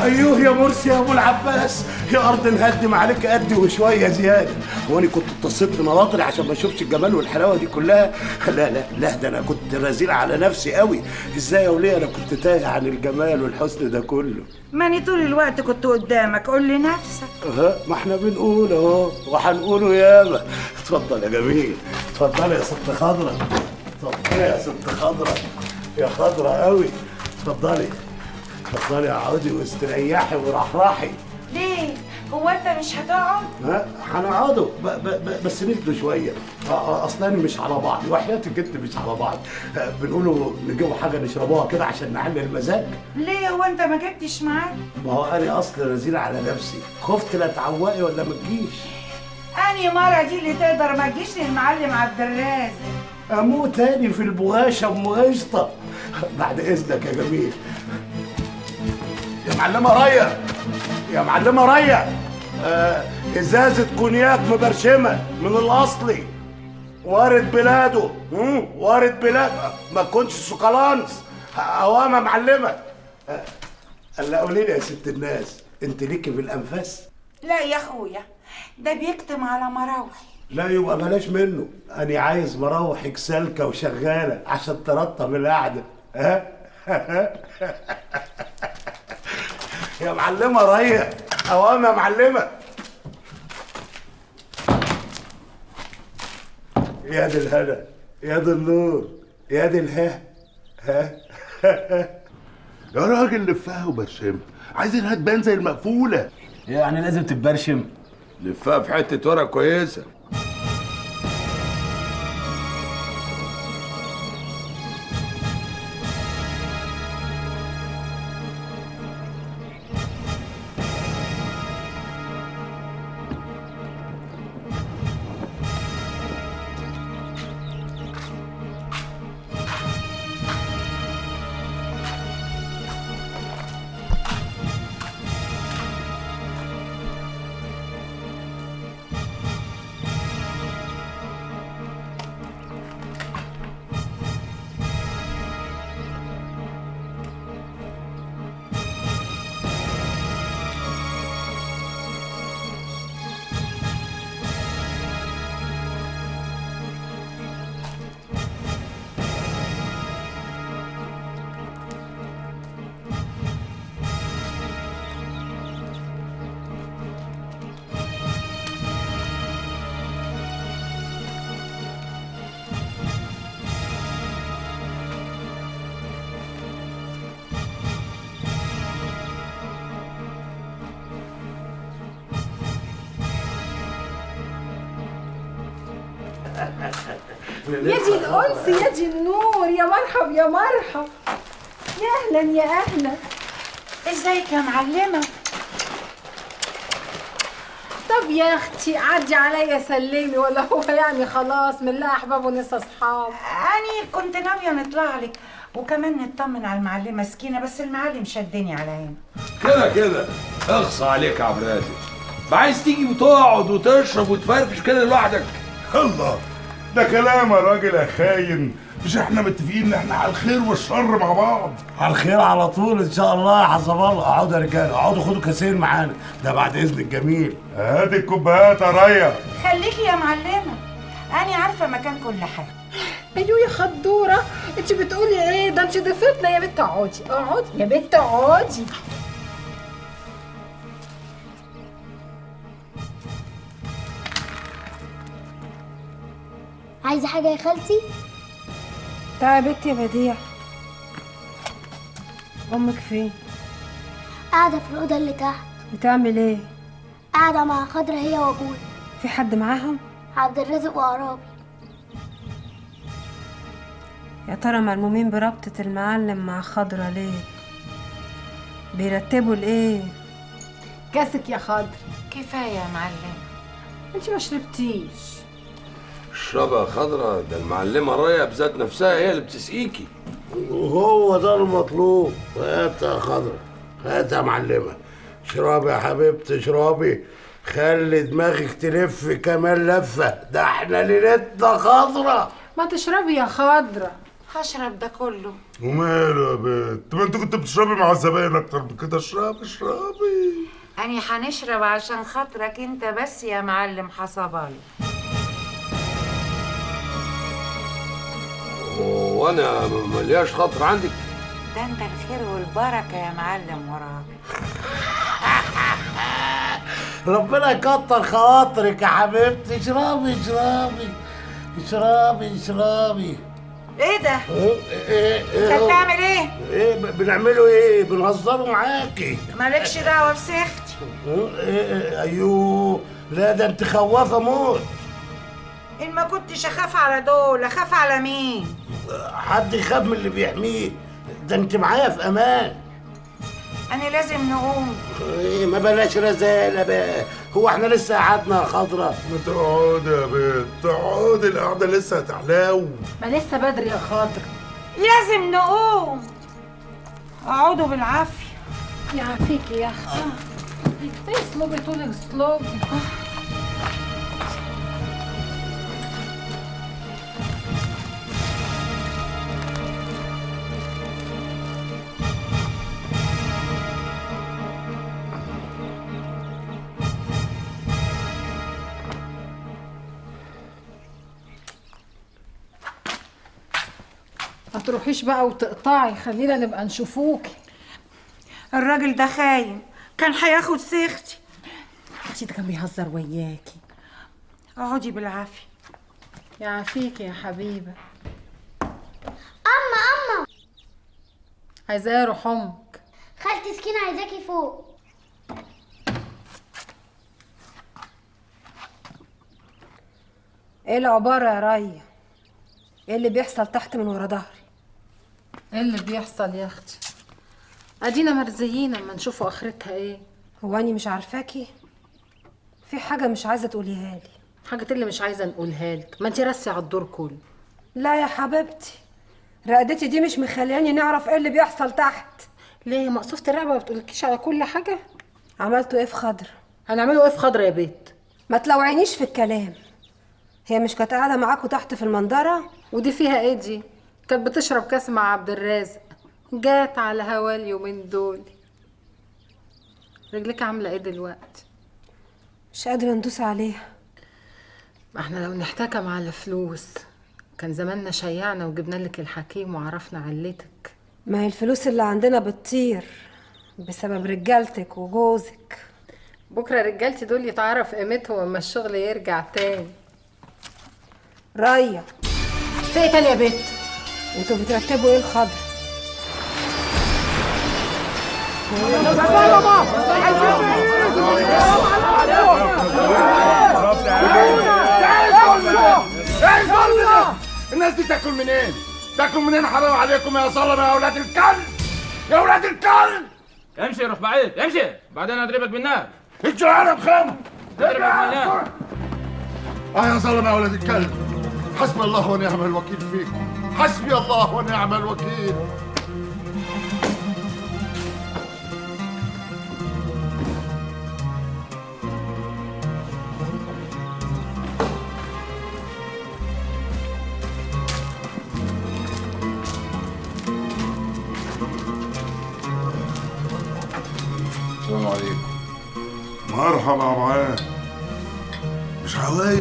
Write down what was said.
ايوه يا مرسي يا ابو العباس، يا ارض نهدم عليك قد وشويه زياده. هو انا كنت اتصلت في نواطري عشان ما اشوفش الجمال والحلاوه دي كلها؟ لا لا لا، ده انا كنت رزيل على نفسي قوي. ازاي يا وليه انا كنت تايه عن الجمال والحسن ده كله؟ ماني طول الوقت كنت قدامك، قول لنفسك. ها ما احنا بنقول اهو وهنقوله ياما. اتفضل يا جميل، اتفضل يا ست خضرة، اتفضلي يا ست خضرة، يا خضرة قوي. اتفضلي اتفضلي اقعدي واستريحي ورحرحي. ليه؟ هو انت مش هتقعد؟ ها هنقعدوا بس نهدوا شويه. اصلا مش على بعض وحياتك انت مش على بعض. بنقولوا نجيبوا حاجه نشربوها كده عشان نعلي المزاج. ليه هو انت ما جبتش معاك؟ ما هو انا اصلا رزيل على نفسي، خفت لا تعوقي ولا ما تجيش. انهي مره دي اللي تقدر ما تجيش للمعلم عبد الرازق؟ اموت تاني في البغاشه ام قشطه. بعد اذنك يا جميل. يا معلمه ريا، يا معلمه ريا، ازازه كونياك مبرشمه من الاصلي، وارد بلاده، وارد بلاد، ما تكونش سكالانس. اوامه معلمه. قال قولي لي يا ست الناس، انت ليكي في الانفاس؟ لا يا اخويا، ده بيكتم على مراوح. لا يبقى بلاش منه، انا عايز مراوحك سالكه وشغاله عشان ترطب القعده. ها يا معلمه ريا، اوامه يا معلمه. يا دي الهنا، يا دي النور، يا دي الها. ها يا راجل لفها وبرشمها، عايزينها تبان زي المقفوله. يعني لازم تتبرشم؟ لفها في حته ورقه كويسه. يا دي الأنس، يا دي النور، يا مرحب يا مرحب، يا أهلا يا أهلا. ازيك يا معلمة؟ طب يا أختي عدي عليا سلمي، ولا هو يعني خلاص من لا أحباب ونسى أصحاب؟ أنا كنت ناوية نطلع لك وكمان نطمن على المعلمة سكينة، بس المعلم شدني على هنا. كده اخصى عليك يا عبد الرازق، ما عايز تيجي وتقعد وتشرب وتفرفش كده لوحدك؟ الله، ده كلام يا راجل يا خاين. مش احنا متفقين ان احنا على الخير والشر مع بعض؟ على الخير على طول ان شاء الله يا حسب الله. اقعدوا يا رجاله، اقعدوا خدوا كاسين معانا، ده بعد اذن الجميل. هات الكوبايات يا ريا. خليكي يا معلمة، أنا عارفة مكان كل حاجة. أيوه يا خدورة، أنت بتقولي إيه؟ ده أنت ضيفتنا يا بنت. اقعدي اقعدي يا بنت اقعدي. عايزة حاجة يا خالتي؟ تعالي يا بنتي يا بديع. أمك فين؟ قاعدة في الأوضة اللي تحت. بتعمل إيه؟ قاعدة مع خضرة هي وأبوي. في حد معاهم؟ عبد الرازق وعرابي. يا ترى مرمومين بربطة المعلم مع خضرة ليه؟ بيرتبوا لإيه؟ كاسك يا خضر. كفاية يا معلم. أنت ما شربتيش. اشربها يا خضرة، ده المعلمة راية بذات نفسها هي اللي بتسقيكي. وهو ده المطلوب. هات يا خضرة، هات يا معلمة، اشربي يا حبيبتي اشربي، خلي دماغك تلف كمان لفة، ده احنا ليلتنا خضرة. ما تشربي يا خضرة. هشرب ده كله. وماله يا بنت؟ ما انت كنت بتشربي مع الزباين اكتر من كده. اشربي. أنا هنشرب عشان خاطرك أنت بس يا معلم حصبالي. وانا ملياش خاطر عندك؟ ده أنت الخير والبركة يا معلم وراك. ربنا يكتر خواطرك يا حبيبتي. اشربي اشربي اشربي اشربي. إيه ده؟ أنت بتعمل إيه؟ بنعمله ايه؟ بنهزروا معاكي. مالكش دعوة بسيختي. ايوه لا ده انت خوافه موت. إن ما كنتش أخاف على دول أخاف على مين؟ حد يخاف من اللي بيحميه. ده انت معايا في امان. أنا لازم نقوم. ما بلاش رزالة بقى. هو احنا لسه قعدنا يا خضرة؟ ما تقعدي يا بنت، تقعدي، القعده لسه هتحلاو. ما لسه بدري يا خاطر. لازم نقوم. اقعدوا بالعافية. يعافيكي يا اختي. ايه اسلوبي طول اسلوبي. ما تروحيش بقى وتقطعي، خلينا نبقى نشوفوكي. الراجل ده خاين، كان هياخد سيختي. انتي ده كان بيهزر وياكي. اقعدي بالعافية. يعافيكي يا حبيبة. أما عايزاه يروح امك. خالتي سكينة عايزاكي فوق. ايه العبارة يا ريا؟ ايه اللي بيحصل تحت من ورا ظهري؟ ايه اللي بيحصل يا اختي؟ ادينا مرزيين اما نشوفوا اخرتها ايه. هو اني مش عارفاكي؟ في حاجة مش عايزة تقوليها لي. حاجة اللي مش عايزة نقولها لك، ما انتي راسي على الدور كله. لا يا حبيبتي، رقدتي دي مش مخلياني نعرف ايه اللي بيحصل تحت. ليه مقصوفة الرقبة ما بتقولكيش على كل حاجة؟ عملتوا ايه في خضر؟ هنعمله ايه في خضرة يا بيت؟ ما تلوعينيش في الكلام. هي مش كانت قاعدة معاكوا تحت في المنظرة؟ ودي فيها ايه دي؟ كانت بتشرب كاس مع عبد الرازق، جات على هوا اليومين دول. رجلك عاملة ايه دلوقتي؟ مش قادرة ندوس عليها. ما احنا لو نحتكم على فلوس كان زماننا شيعنا وجبنا لك الحكيم وعرفنا علتك. ما هي الفلوس اللي عندنا بتطير بسبب رجالتك وجوزك. بكرة رجالتي دول يتعرف قيمتهم اما الشغل يرجع تاني. ريا، في ايه تاني يا بيت؟ انتوا بترتبوا ايه الخضر؟ الناس دي تاكل منين؟ تاكل منين؟ حرام عليكم يا ظلمه يا اولاد الكلب! يا اولاد الكلب! امشي روح بعيد، امشي بعدين اضربك بالنار. اجوا على بخيمه! اضربك بالنار. يا ظلمه يا اولاد الكلب! حسبي الله ونعم الوكيل فيكم. حسبي الله ونعم الوكيل. السلام عليكم. مرحبا معاك. مش عوايد